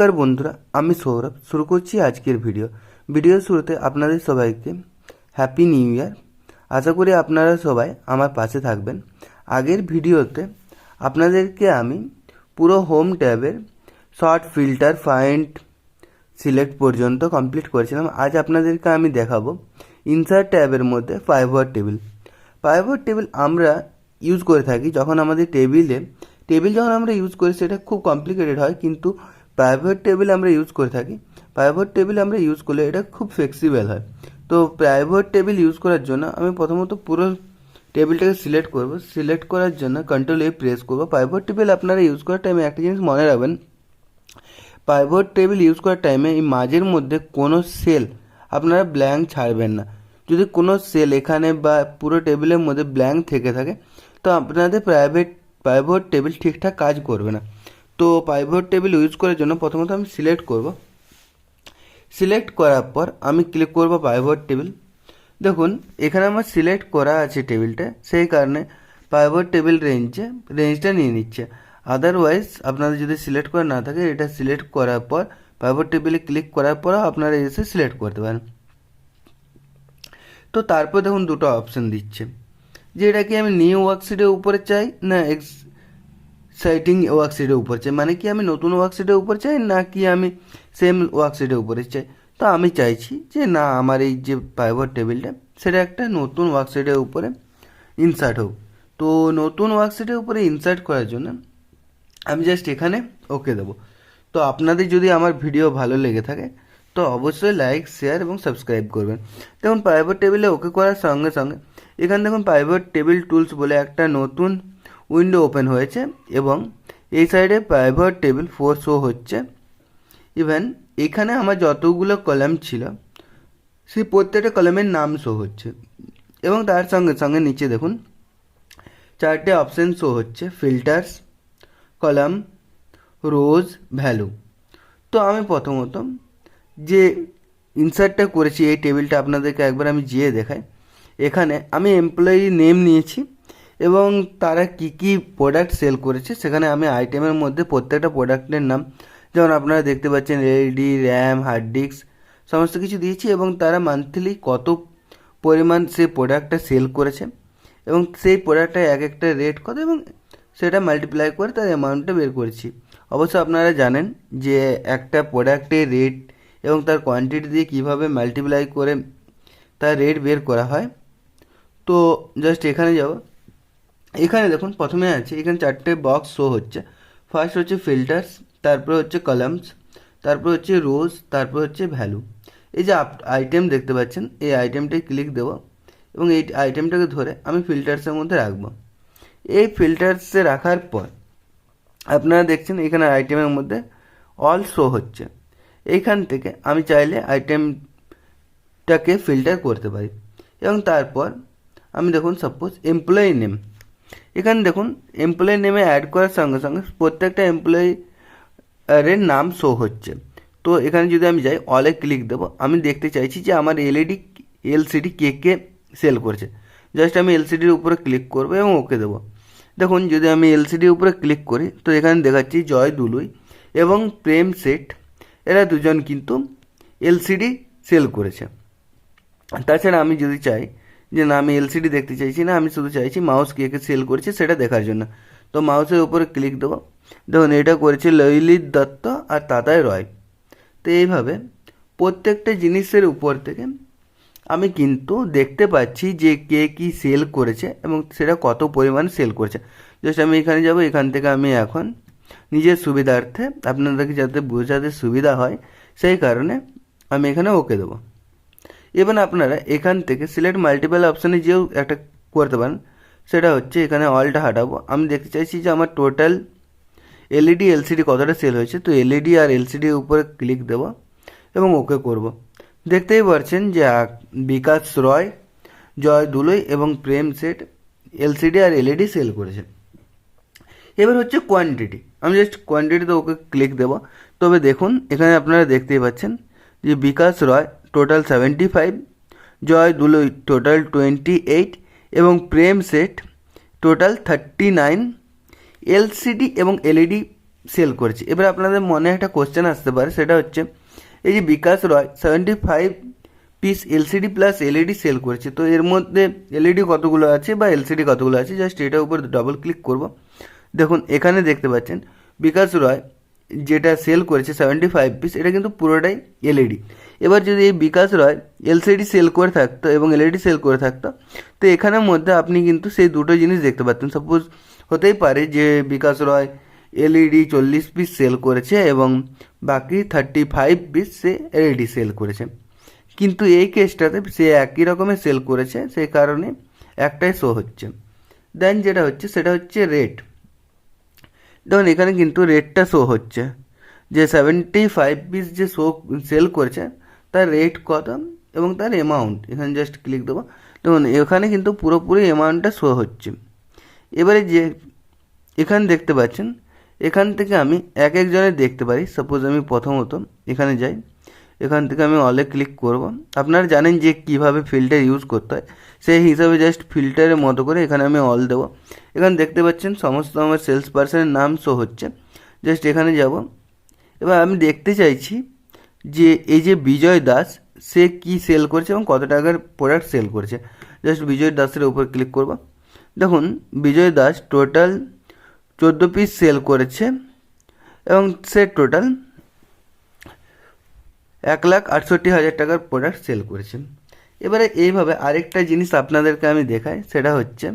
নমস্কার বন্ধুরা, আমি সৌরভ। শুরু করছি আজকের ভিডিওর শুরুতে আপনাদের সবাইকে হ্যাপি নিউ ইয়ার। আশা করি আপনারা সবাই আমার পাশে থাকবেন। আগের ভিডিওতে আপনাদেরকে আমি পুরো হোম ট্যাবের শর্ট, ফিল্টার, ফাইন্ড, সিলেক্ট পর্যন্ত কমপ্লিট করেছিলাম। আজ আপনাদেরকে আমি দেখাবো ইনসার্ট ট্যাবের মধ্যে পাইভট টেবিল। পাইভট টেবিল আমরা ইউজ করে থাকি যখন আমাদের টেবিল যখন আমরা ইউজ করি সেটা খুব কমপ্লিকেটেড হয়, কিন্তু প্রাইভেট টেবিল আমরা ইউজ করে থাকি। প্রাইভেট টেবিল আমরা ইউজ করলে এটা খুব ফ্লেক্সিবল হয়। তো প্রাইভেট টেবিল ইউজ করার জন্য আমি প্রথমত পুরো টেবিলটাকে সিলেক্ট করব। সিলেক্ট করার জন্য কন্ট্রোল এ প্রেস করব। প্রাইভেট টেবিল আপনারা ইউজ করার টাইমে একটা জিনিস মনে রাখবেন, প্রাইভেট টেবিল ইউজ করার টাইমে এই মাঝের মধ্যে কোনো সেল আপনারা ব্ল্যাঙ্ক ছাড়বেন না। যদি কোনো সেল এখানে বা পুরো টেবিলের মধ্যে ব্ল্যাঙ্ক থেকে থাকে তো আপনাদের প্রাইভেট টেবিল ঠিকঠাক কাজ করবে না। তো প্রাইভেট টেবিল ইউজ করার জন্য প্রথমত আমি সিলেক্ট করব। সিলেক্ট করার পর আমি ক্লিক করব প্রাইভেট টেবিল। দেখুন এখানে আমার সিলেক্ট করা আছে টেবিলটা, সেই কারণে প্রাইভেট টেবিল রেঞ্জটা নিয়ে নিচ্ছে। আদারওয়াইজ আপনাদের যদি সিলেক্ট করা না থাকে, এটা সিলেক্ট করার পর প্রাইভেট টেবিলে ক্লিক করার পর আপনারা এসে সিলেক্ট করতে পারেন। তো তারপর দেখুন দুটো অপশান দিচ্ছে যে এটা কি আমি নিউ ওয়ার্কশিটের উপরে চাই না এক্সাইটিং ওয়ার্কশিটের উপর চাই, মানে কি আমি নতুন ওয়ার্কশিটের উপর চাই না কি আমি সেম ওয়ার্কশিটের উপরে চাই। তো আমি চাইছি যে না, আমার এই যে প্রাইভেট টেবিলটা সেটা একটা নতুন ওয়ার্কশিটের উপরে ইনসার্ট হোক। তো নতুন ওয়ার্কশিটের উপরে ইনসার্ট করার জন্য আমি জাস্ট এখানে ওকে দেবো। তো আপনাদের যদি আমার ভিডিও ভালো লেগে থাকে তো অবশ্যই লাইক, শেয়ার এবং সাবস্ক্রাইব করবেন। দেখুন প্রাইভেট টেবিলে ওকে করার সঙ্গে সঙ্গে এখানে দেখুন প্রাইভেট টেবিল টুলস বলে একটা নতুন উইন্ডো ওপেন হয়েছে এবং এই সাইডে প্রাইভেট টেবিল 4 শো হচ্ছে। ইভেন এখানে আমার যতগুলো কলাম ছিল সেই প্রত্যেকটা কলামের নাম শো হচ্ছে এবং তার সঙ্গে সঙ্গে নিচে দেখুন 4টে অপশান শো হচ্ছে, ফিল্টার্স, কলাম, রোজ, ভ্যালু। তো আমি প্রথমত যে ইনসার্টটা করেছি এই টেবিলটা আপনাদেরকে একবার আমি যেয়ে দেখাই। এখানে আমি এমপ্লয়ি নেম নিয়েছি এবং তারা কি কি প্রোডাক্ট সেল করেছে সেখানে আমি আইটেমের মধ্যে প্রত্যেকটা প্রোডাক্টের নাম, যেমন আপনারা দেখতে পাচ্ছেন এলইডি, র্যাম, হার্ড ডিস্ক সমস্ত কিছু দিয়েছি এবং তারা মান্থলি কত পরিমাণ সে প্রোডাক্টটা সেল করেছে এবং সেই প্রোডাক্টটা এক একটা রেট কত এবং সেটা মাল্টিপ্লাই করে তার অ্যামাউন্টটা বের করেছি। অবশ্য আপনারা জানেন যে একটা প্রোডাক্টের রেট এবং তার কোয়ান্টিটি দিয়ে কীভাবে মাল্টিপ্লাই করে তার রেট বের করা হয়। তো জাস্ট এখানে যাব। এখানে দেখুন প্রথমে আছে, এখানে 4টে বক্স শো হচ্ছে। ফার্স্ট হচ্ছে ফিল্টার্স, তারপর হচ্ছে কলামস, তারপর হচ্ছে রোজ, তারপর হচ্ছে ভ্যালু। এই যে আইটেম দেখতে পাচ্ছেন এই আইটেমটায় ক্লিক দেবো এবং এই আইটেমটাকে ধরে আমি ফিল্টার্সের মধ্যে রাখবো। এই ফিল্টার্সে রাখার পর আপনারা দেখছেন এখানে আইটেমের মধ্যে অল শো হচ্ছে। এইখান থেকে আমি চাইলে আইটেমটাকে ফিল্টার করতে পারি এবং তারপর আমি দেখুন সাপোজ এমপ্লয়ি নেম, এখানে দেখুন এমপ্লয়ি নেমে অ্যাড করার সঙ্গে সঙ্গে প্রত্যেকটা এর নাম শো হচ্ছে। তো এখানে যদি আমি যাই অলে ক্লিক দেবো, আমি দেখতে চাইছি যে আমার এলসিডি কে কে সেল করছে। জাস্ট আমি এলসিডির উপরে ক্লিক করবো এবং ওকে দেবো। দেখুন যদি আমি এলসিডির উপরে ক্লিক করি তো এখানে দেখাচ্ছি জয় দুলুই এবং প্রেম সেট, এরা দুজন কিন্তু এলসিডি সেল করেছে। তাছাড়া আমি যদি চাই যে না, আমি এলসিডি দেখতে চাইছি না, আমি শুধু চাইছি মাউস কে কে সেল করেছে সেটা দেখার জন্য, তো মাউসের উপরে ক্লিক দেবো। দেখুন এটা করেছে ললিত দত্ত আর তাতাই রয়। তো এইভাবে প্রত্যেকটা জিনিসের উপর থেকে আমি কিন্তু দেখতে পাচ্ছি যে কে কী সেল করেছে এবং সেটা কত পরিমাণ সেল করেছে। জাস্ট আমি এখানে যাব, এখান থেকে আমি এখন নিজের সুবিধার্থে আপনাদেরকে যাতে বোঝাতে সুবিধা হয় সেই কারণে আমি এখানে ওকে দেবো। এবার আপনারা এখান থেকে সিলেক্ট মাল্টিপল অপশানে যেও একটা করতে পারেন, সেটা হচ্ছে এখানে অলটা হাঁটাবো। আমি দেখতে চাইছি যে আমার টোটাল এলইডি এলসিডি কতটা সেল হয়েছে, তো এলইডি আর এলসিডির উপরে ক্লিক দেবো এবং ওকে করব। দেখতেই পাচ্ছেন যে বিকাশ রয়, জয় দুলুই এবং প্রেম সেট এলসিডি আর এলইডি সেল করেছে। এবার হচ্ছে কোয়ান্টিটি, আমি জাস্ট কোয়ান্টিটিতে ওকে ক্লিক দেবো। তবে দেখুন এখানে আপনারা দেখতেই পাচ্ছেন যে বিকাশ রয় টোটাল 75, জয় দুলুই টোটাল 28 এবং প্রেম সেট টোটাল 39 এলসিডি এবং এলইডি সেল করেছে। এবার আপনাদের মনে একটা কোশ্চেন আসতে পারে, সেটা হচ্ছে এই যে Bikash Roy 75 piece LCD plus LED sell করেছে, তো এর মধ্যে এলইডি কতগুলো আছে বা এলসিডি কতগুলো আছে, জাস্ট এটার উপর ডবল ক্লিক করব। দেখুন এখানে দেখতে পাচ্ছেন বিকাশ রয় যেটা সেল করেছে 75 পিস, এটা কিন্তু পুরোটাই এলইডি। এবার যদি এই বিকাশ রয় এলসিডি সেল করে থাকতো এবং এলইডি সেল করে থাকতো, তো এখানের মধ্যে আপনি কিন্তু সেই দুটো জিনিস দেখতে পাচ্ছেন। সাপোজ হতেই পারে যে বিকাশ রয় এলইডি 40 পিস সেল করেছে এবং বাকি 35 পিস সে এলইডি সেল করেছে, কিন্তু এই কেসটাতে সে একই রকমের সেল করেছে, সেই কারণে একটাই শো হচ্ছে। দেন যেটা হচ্ছে সেটা হচ্ছে রেট। দেখুন এখানে কিন্তু রেটটা শো হচ্ছে যে 75 পিস যে সেল করেছে তার রেট কত এবং তার অ্যামাউন্ট, এখানে জাস্ট ক্লিক দেবো। দেখুন এখানে কিন্তু পুরোপুরি অ্যামাউন্টটা শো হচ্ছে। এবারে যে এখানে দেখতে পাচ্ছেন, এখান থেকে আমি এক একজনের দেখতে পারি। সাপোজ আমি প্রথমত এখানে যাই, এখান থেকে আমি অলে ক্লিক করব। আপনারা জানেন যে কিভাবে ফিল্টার ইউজ করতে হয়, সেই হিসাবে জাস্ট ফিল্টারের মতো করে এখানে আমি অল দেবো। এখানে দেখতে পাচ্ছেন সমস্ত আমার সেলস পার্সনের নাম শো হচ্ছে। জাস্ট এখানে যাব। এবার আমি দেখতে চাইছি যে এই যে বিজয় দাস সে কি সেল করছে এবং কত টাকার প্রোডাক্ট সেল করছে। জাস্ট বিজয় দাসের উপর ক্লিক করব। দেখুন বিজয় দাস টোটাল 14 পিস সেল করেছে এবং সে টোটাল 1,68,000 টাকার প্রোডাক্ট সেল করেছে। এবারে এইভাবে আরেকটা জিনিস আপনাদেরকে আমি দেখাই, সেটা হচ্ছে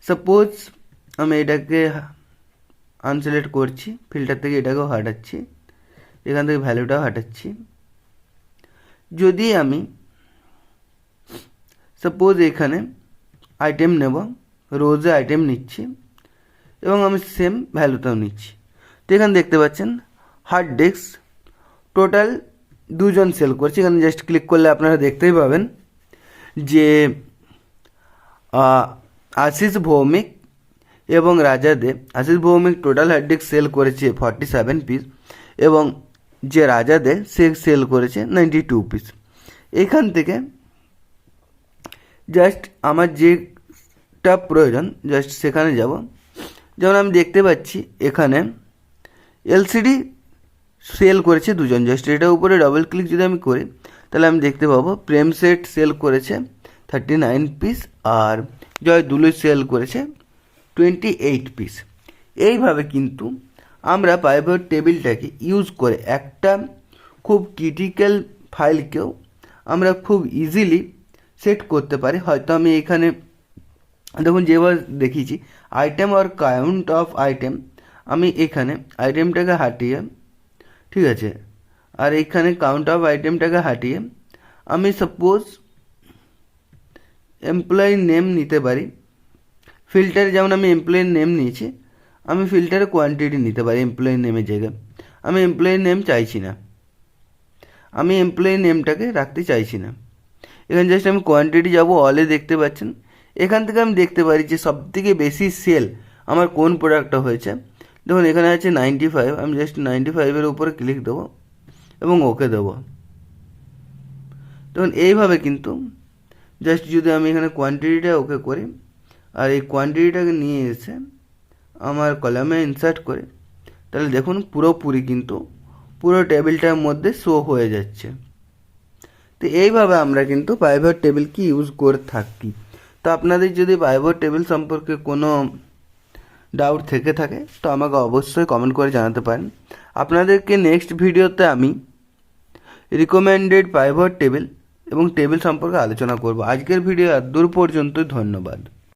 সাপোজ আমি এটাকে আনসিলেক্ট করছি, ফিল্টার থেকে এটাকেও হাটাচ্ছি, এখান থেকে ভ্যালুটাও হাটাচ্ছি। যদি আমি সাপোজ এখানে আইটেম নেব, রোজে আইটেম নিচ্ছি এবং আমি সেম ভ্যালুটাও নিচ্ছি, তো এখানে দেখতে পাচ্ছেন হার্ড ডিস্ক টোটাল 2 জন সেল করছে। এখানে জাস্ট ক্লিক করলে আপনারা দেখতেই পাবেন যে আশিস ভৌমিক এবং Raja Dey. Ashis Bhowmik total hard disk sell করেছে 47 পিস এবং যে রাজা দে সে সেল করেছে 92 পিস। এখান থেকে জাস্ট আমার যেটা প্রয়োজন জাস্ট সেখানে যাব। যেমন আমি দেখতে পাচ্ছি এখানে এলসিডি সেল করেছে 2 জন। জাস্ট এটার উপরে ডবল ক্লিক যদি আমি করি তাহলে আমি দেখতে পাবো প্রেম সেট সেল করেছে 39 পিস আর জয় দুলুই সেল করেছে 28 পিস। এইভাবে কিন্তু আমরা পাইভট টেবিলটাকে ইউজ করে একটা খুব ক্রিটিক্যাল ফাইলকেও আমরা খুব ইজিলি সেট করতে পারি। হয়তো আমি এখানে দেখুন যেভাবে দেখিয়েছি আইটেম আর কাউন্ট অফ আইটেম, আমি এখানে আইটেমটাকে হাটিয়ে, ঠিক আছে, আর এখানে কাউন্ট অফ আইটেমটাকে হাটিয়ে আমি সাপোজ এমপ্লয়ি নেম নিতে পারি। ফিল্টারে যেমন আমি এমপ্লয়ি নেম নিয়েছি, আমি ফিল্টারে কোয়ান্টিটি নিতে পারি এমপ্লয়ি নেমের জায়গায়। আমি এমপ্লয়ি নেম চাইছি না, আমি এমপ্লয়ি নেমটাকে রাখতে চাইছি না। এখানে জাস্ট আমি কোয়ান্টিটি যাব, অলে দেখতে পাচ্ছেন এখান থেকে আমি দেখতে পারি যে সবথেকে বেশি সেল আমার কোন প্রোডাক্টটা হয়েছে। দেখুন এখানে আছে 95, আমি জাস্ট 95-এর উপরে ক্লিক দেবো এবং ওকে দেবো। দেখুন এইভাবে কিন্তু জাস্ট যদি আমি এখানে কোয়ান্টিটিটা ওকে করি আর এই কোয়ান্টিটিটাকে নিয়ে এসে আমার কলামে ইনসার্ট করে, তাহলে দেখুন পুরোপুরি কিন্তু পুরো টেবিলটার মধ্যে শো হয়ে যাচ্ছে। তো এইভাবে আমরা কিন্তু পাইভট টেবিল কি ইউজ করে থাকি। তো আপনাদের যদি পাইভট টেবিল সম্পর্কে কোনো ডাউট থেকে থাকে তো আমাকে অবশ্যই কমেন্ট করে জানাতে পারেন। আপনাদেরকে নেক্সট ভিডিওতে আমি রিকমেন্ডেড পাইভট টেবিল এবং টেবিল সম্পর্কে আলোচনা করব। আজকের ভিডিও এত দূর পর্যন্তই, ধন্যবাদ।